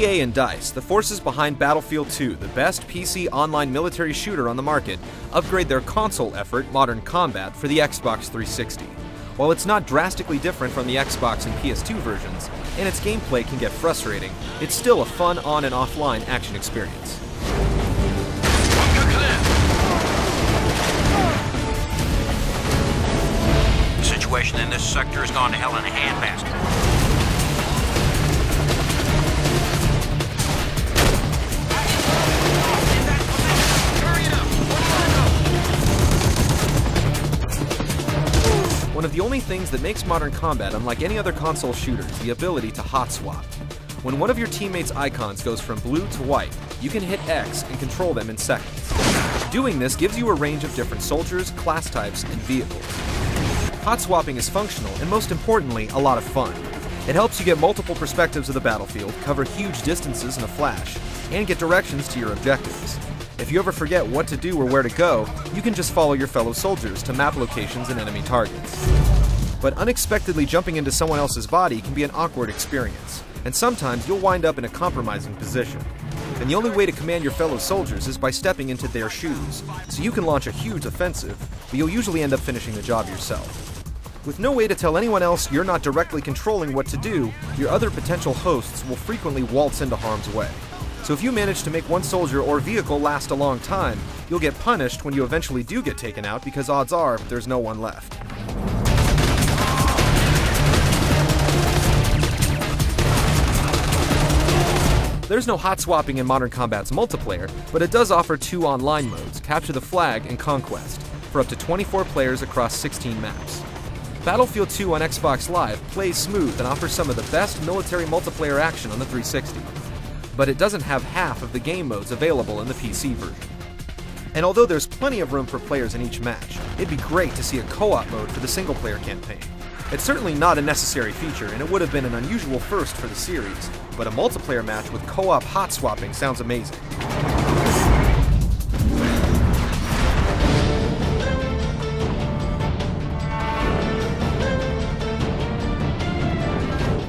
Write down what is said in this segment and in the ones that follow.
EA and DICE, the forces behind Battlefield 2, the best PC online military shooter on the market, upgrade their console effort, Modern Combat, for the Xbox 360. While it's not drastically different from the Xbox and PS2 versions, and its gameplay can get frustrating, it's still a fun on- and offline action experience. The situation in this sector has gone to hell in a handbasket. One of the only things that makes Modern Combat unlike any other console shooter is the ability to hot swap. When one of your teammates' icons goes from blue to white, you can hit X and control them in seconds. Doing this gives you a range of different soldiers, class types, and vehicles. Hot swapping is functional and, most importantly, a lot of fun. It helps you get multiple perspectives of the battlefield, cover huge distances in a flash, and get directions to your objectives. If you ever forget what to do or where to go, you can just follow your fellow soldiers to map locations and enemy targets. But unexpectedly jumping into someone else's body can be an awkward experience, and sometimes you'll wind up in a compromising position. And the only way to command your fellow soldiers is by stepping into their shoes, so you can launch a huge offensive, but you'll usually end up finishing the job yourself. With no way to tell anyone else you're not directly controlling what to do, your other potential hosts will frequently waltz into harm's way. So if you manage to make one soldier or vehicle last a long time, you'll get punished when you eventually do get taken out because odds are there's no one left. There's no hot swapping in Modern Combat's multiplayer, but it does offer 2 online modes, Capture the Flag and Conquest, for up to 24 players across 16 maps. Battlefield 2 on Xbox Live plays smooth and offers some of the best military multiplayer action on the 360. But it doesn't have half of the game modes available in the PC version. And although there's plenty of room for players in each match, it'd be great to see a co-op mode for the single-player campaign. It's certainly not a necessary feature, and it would have been an unusual first for the series, but a multiplayer match with co-op hot swapping sounds amazing.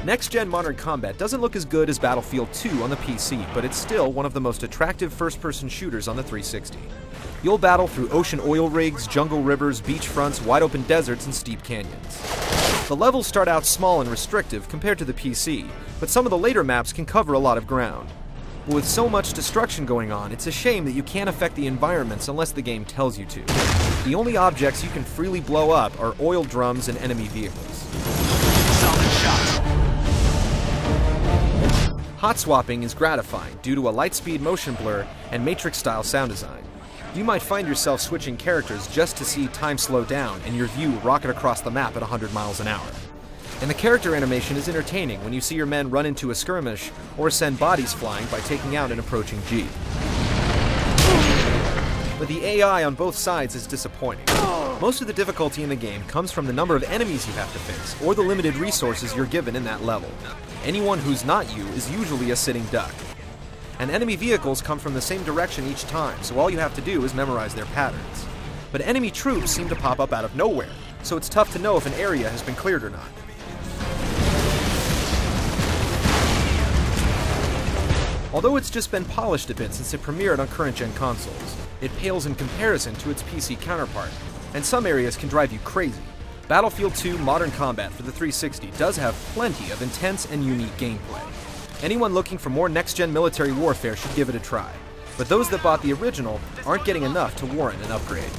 Next-gen Modern Combat doesn't look as good as Battlefield 2 on the PC, but it's still one of the most attractive first-person shooters on the 360. You'll battle through ocean oil rigs, jungle rivers, beachfronts, wide-open deserts, and steep canyons. The levels start out small and restrictive compared to the PC, but some of the later maps can cover a lot of ground. But with so much destruction going on, it's a shame that you can't affect the environments unless the game tells you to. The only objects you can freely blow up are oil drums and enemy vehicles. Solid shot. Hot swapping is gratifying due to a light-speed motion blur and Matrix-style sound design. You might find yourself switching characters just to see time slow down and your view rocket across the map at 100 miles an hour. And the character animation is entertaining when you see your men run into a skirmish or send bodies flying by taking out an approaching jeep. But the AI on both sides is disappointing. Most of the difficulty in the game comes from the number of enemies you have to face, or the limited resources you're given in that level. Anyone who's not you is usually a sitting duck. And enemy vehicles come from the same direction each time, so all you have to do is memorize their patterns. But enemy troops seem to pop up out of nowhere, so it's tough to know if an area has been cleared or not. Although it's just been polished a bit since it premiered on current-gen consoles, it pales in comparison to its PC counterpart, and some areas can drive you crazy. Battlefield 2 Modern Combat for the 360 does have plenty of intense and unique gameplay. Anyone looking for more next-gen military warfare should give it a try, but those that bought the original aren't getting enough to warrant an upgrade.